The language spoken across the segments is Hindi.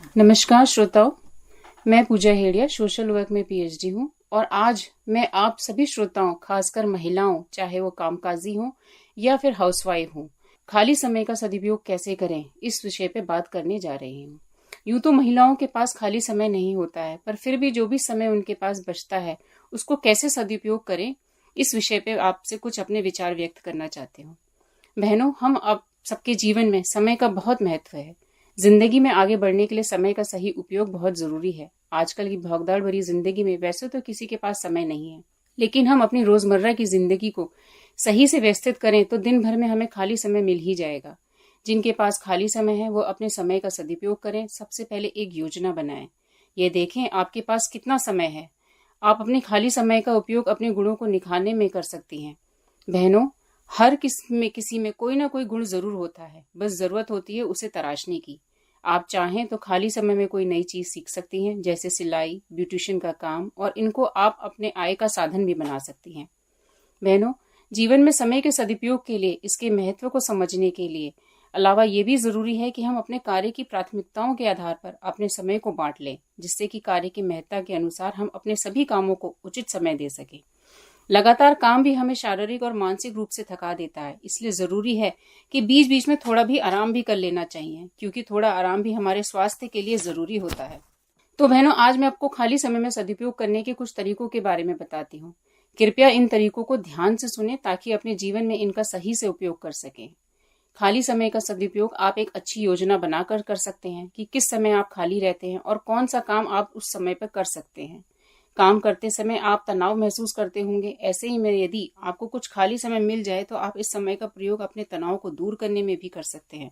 नमस्कार श्रोताओं, मैं पूजा हेड़िया सोशल वर्क में पीएचडी हूँ और आज मैं आप सभी श्रोताओं, खासकर महिलाओं, चाहे वो कामकाजी हों या फिर हाउसवाइफ हों, खाली समय का सदुपयोग कैसे करें इस विषय पे बात करने जा रही हूँ। यूं तो महिलाओं के पास खाली समय नहीं होता है, पर फिर भी जो भी समय उनके पास बचता है उसको कैसे सदुपयोग करें, इस विषय पे आपसे कुछ अपने विचार व्यक्त करना चाहती हूँ। बहनों, हम अब सबके जीवन में समय का बहुत महत्व है। जिंदगी में आगे बढ़ने के लिए समय का सही उपयोग बहुत जरूरी है। आजकल की भागदौड़ भरी जिंदगी में वैसे तो किसी के पास समय नहीं है, लेकिन हम अपनी रोजमर्रा की जिंदगी को सही से व्यवस्थित करें तो दिन भर में हमें खाली समय मिल ही जाएगा। जिनके पास खाली समय है वो अपने समय का सदुपयोग करें। सबसे पहले एक योजना बनाएं। ये देखें आपके पास कितना समय है। आप अपने खाली समय का उपयोग अपने गुणों को निखारने में कर सकती हैं। बहनों, हर किसी में कोई ना कोई गुण जरूर होता है, बस जरूरत होती है उसे तराशने की। आप चाहें तो खाली समय में कोई नई चीज सीख सकती हैं, जैसे सिलाई, ब्यूटिशियन का काम, और इनको आप अपने आय का साधन भी बना सकती हैं। बहनों, जीवन में समय के सदुपयोग के लिए, इसके महत्व को समझने के लिए अलावा ये भी जरूरी है कि हम अपने कार्य की प्राथमिकताओं के आधार पर अपने समय को बांट लें, जिससे कि कार्य की महत्ता के अनुसार हम अपने सभी कामों को उचित समय दे सकें। लगातार काम भी हमें शारीरिक और मानसिक रूप से थका देता है, इसलिए जरूरी है कि बीच बीच में थोड़ा भी आराम भी कर लेना चाहिए, क्योंकि थोड़ा आराम भी हमारे स्वास्थ्य के लिए जरूरी होता है। तो बहनों, आज मैं आपको खाली समय में सदुपयोग करने के कुछ तरीकों के बारे में बताती हूँ। कृपया इन तरीकों को ध्यान से सुने ताकि अपने जीवन में इनका सही से उपयोग कर सकें। खाली समय का सदुपयोग आप एक अच्छी योजना बनाकर कर सकते हैं कि किस समय आप खाली रहते हैं और कौन सा काम आप उस समय पर कर सकते हैं। काम करते समय आप तनाव महसूस करते होंगे, ऐसे ही में यदि आपको कुछ खाली समय मिल जाए तो आप इस समय का प्रयोग अपने तनाव को दूर करने में भी कर सकते हैं।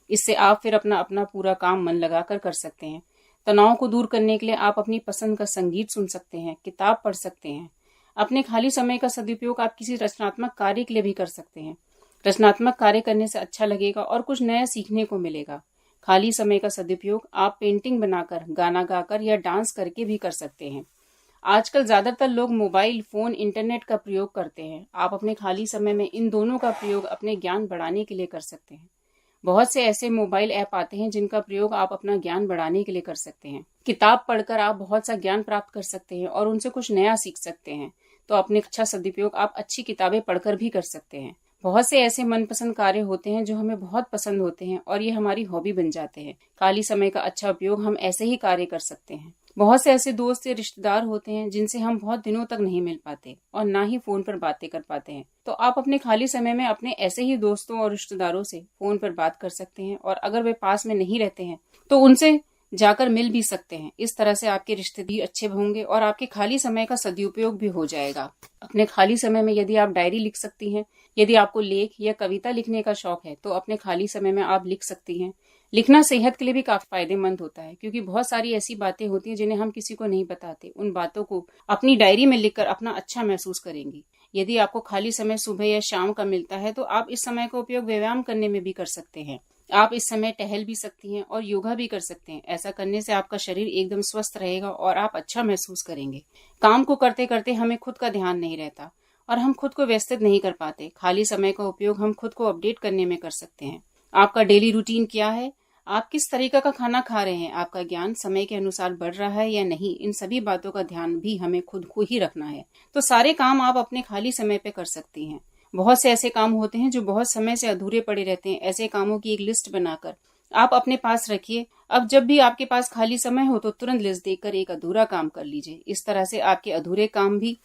इससे आप फिर अपना अपना पूरा काम मन लगाकर कर सकते हैं। तनाव को दूर करने के लिए आप अपनी पसंद का संगीत सुन सकते हैं, किताब पढ़ सकते हैं। अपने खाली समय का सदुपयोग आप किसी रचनात्मक कार्य के लिए भी कर सकते हैं। रचनात्मक कार्य करने से अच्छा लगेगा और कुछ नया सीखने को मिलेगा। खाली समय का सदुपयोग आप पेंटिंग बनाकर, गाना गाकर या डांस करके भी कर सकते हैं। आजकल ज्यादातर लोग मोबाइल फोन, इंटरनेट का प्रयोग करते हैं। आप अपने खाली समय में इन दोनों का प्रयोग अपने ज्ञान बढ़ाने के लिए कर सकते हैं। बहुत से ऐसे मोबाइल ऐप आते हैं जिनका प्रयोग आप अपना ज्ञान बढ़ाने के लिए कर सकते हैं। किताब पढ़कर आप बहुत सा ज्ञान प्राप्त कर सकते हैं और उनसे कुछ नया सीख सकते हैं। तो अपने अच्छा सदुपयोग आप अच्छी किताबें पढ़कर भी कर सकते हैं। बहुत से ऐसे मनपसंद कार्य होते हैं जो हमें बहुत पसंद होते हैं और ये हमारी हॉबी बन जाते हैं। खाली समय का अच्छा उपयोग हम ऐसे ही कार्य कर सकते हैं। बहुत से ऐसे दोस्त या रिश्तेदार होते हैं जिनसे हम बहुत दिनों तक नहीं मिल पाते और ना ही फोन पर बातें कर पाते हैं। तो आप अपने खाली समय में अपने ऐसे ही दोस्तों और रिश्तेदारों से फोन पर बात कर सकते हैं और अगर वे पास में नहीं रहते हैं तो उनसे जाकर मिल भी सकते हैं। इस तरह से आपके रिश्ते भी अच्छे होंगे और आपके खाली समय का सदुपयोग भी हो जाएगा। अपने खाली समय में यदि आप डायरी लिख सकती हैं, यदि आपको लेख या कविता लिखने का शौक है तो अपने खाली समय में आप लिख सकती हैं। लिखना सेहत के लिए भी काफी फायदेमंद होता है, क्योंकि बहुत सारी ऐसी बातें होती हैं जिन्हें हम किसी को नहीं बताते। उन बातों को अपनी डायरी में लिखकर अपना अच्छा महसूस करेंगी। यदि आपको खाली समय सुबह या शाम का मिलता है तो आप इस समय का उपयोग व्यायाम करने में भी कर सकते हैं। आप इस समय टहल भी सकती हैं और योगा भी कर सकते हैं। ऐसा करने से आपका शरीर एकदम स्वस्थ रहेगा और आप अच्छा महसूस करेंगे। काम को करते करते हमें खुद का ध्यान नहीं रहता और हम खुद को व्यवस्थित नहीं कर पाते। खाली समय का उपयोग हम खुद को अपडेट करने में कर सकते हैं। आपका डेली रूटीन क्या है? आप किस तरीका का खाना खा रहे हैं? आपका ज्ञान समय के अनुसार बढ़ रहा है या नहीं? इन सभी बातों का ध्यान भी हमें खुद को ही रखना है। तो सारे काम आप अपने खाली समय पे कर सकती हैं। बहुत से ऐसे काम होते हैं जो बहुत समय से अधूरे पड़े रहते हैं। ऐसे कामों की एक लिस्ट बनाकर आप अपने पास रखिए। अब जब भी आपके पास खाली समय हो तो तुरंत लिस्ट देखकर एक अधूरा काम कर लीजिए। इस तरह से आपके अधूरे काम भी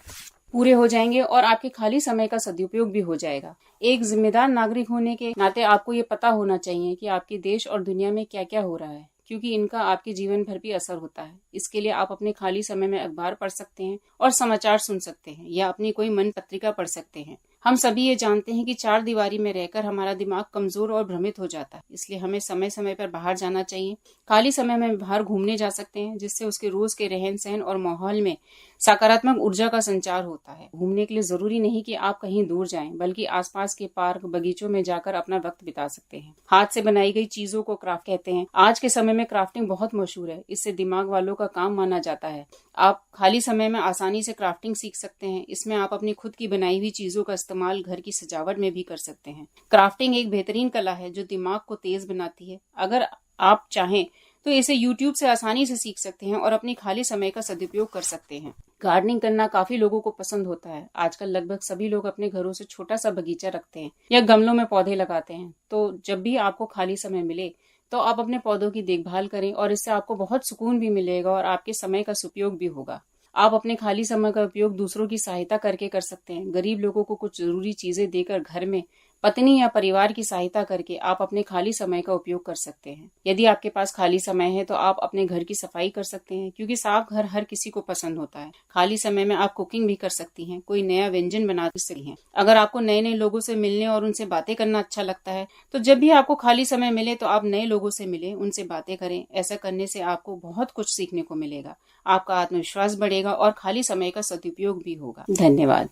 पूरे हो जाएंगे और आपके खाली समय का सदुपयोग भी हो जाएगा। एक जिम्मेदार नागरिक होने के नाते आपको ये पता होना चाहिए कि आपके देश और दुनिया में क्या क्या हो रहा है, क्योंकि इनका आपके जीवन भर भी असर होता है। इसके लिए आप अपने खाली समय में अखबार पढ़ सकते हैं और समाचार सुन सकते हैं या अपनी कोई मन पत्रिका पढ़ सकते हैं। हम सभी ये जानते हैं कि चार दीवारी में रहकर हमारा दिमाग कमजोर और भ्रमित हो जाता है, इसलिए हमें समय समय पर बाहर जाना चाहिए। खाली समय में बाहर घूमने जा सकते हैं, जिससे उसके रोज के रहन सहन और माहौल में सकारात्मक ऊर्जा का संचार होता है। घूमने के लिए जरूरी नहीं कि आप कहीं दूर जाएं, बल्कि आसपास के पार्क, बगीचों में जाकर अपना वक्त बिता सकते हैं। हाथ से बनाई गई चीजों को क्राफ्ट कहते हैं। आज के समय में क्राफ्टिंग बहुत मशहूर है। इससे दिमाग वालों का काम माना जाता है। आप खाली समय में आसानी से क्राफ्टिंग सीख सकते हैं। इसमें आप अपनी खुद की बनाई हुई चीजों का इस्तेमाल घर की सजावट में भी कर सकते हैं। क्राफ्टिंग एक बेहतरीन कला है जो दिमाग को तेज बनाती है। अगर आप चाहें तो इसे YouTube से आसानी से सीख सकते हैं और अपनी खाली समय का सदुपयोग कर सकते हैं। गार्डनिंग करना काफी लोगों को पसंद होता है। आजकल लगभग सभी लोग अपने घरों से छोटा सा बगीचा रखते हैं या गमलों में पौधे लगाते हैं। तो जब भी आपको खाली समय मिले तो आप अपने पौधों की देखभाल करें और इससे आपको बहुत सुकून भी मिलेगा और आपके समय का सदुपयोग भी होगा। आप अपने खाली समय का उपयोग दूसरों की सहायता करके कर सकते हैं। गरीब लोगों को कुछ जरूरी चीजें देकर, घर में पत्नी या परिवार की सहायता करके आप अपने खाली समय का उपयोग कर सकते हैं। यदि आपके पास खाली समय है तो आप अपने घर की सफाई कर सकते हैं, क्योंकि साफ घर हर किसी को पसंद होता है। खाली समय में आप कुकिंग भी कर सकती हैं, कोई नया व्यंजन बना सकती हैं। अगर आपको नए नए लोगों से मिलने और उनसे बातें करना अच्छा लगता है तो जब भी आपको खाली समय मिले तो आप नए लोगों से मिलें, उनसे बातें करें। ऐसा करने से आपको बहुत कुछ सीखने को मिलेगा, आपका आत्मविश्वास बढ़ेगा और खाली समय का सदुपयोग भी होगा। धन्यवाद।